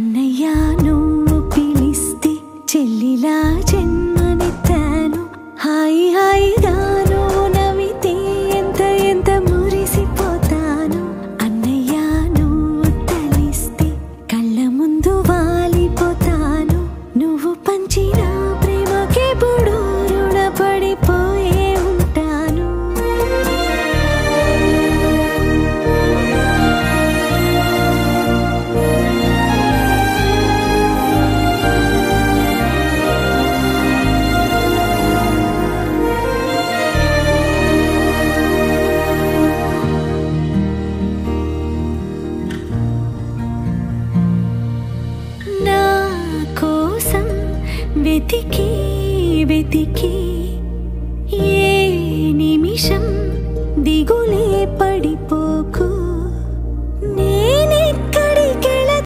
అన్నయ్య నువ్వు పిలిస్తే చెల్లిలా జన్మనెత్తాను. హాయి హాయిగా నువ్వు నవ్వితే ఎంత ఎంత మురిసిపోతాను. అన్నయ్య నువ్వు తలిస్తే కళ్ళ ముందు వాలిపోతాను. నువ్వు పంచిన ప్రేమకెప్పుడు రుణపడిపోయే ఉంటాను. నా కోసం వెతికి వెతికి ఏ నిమిషం దిగులే పడిపోకు.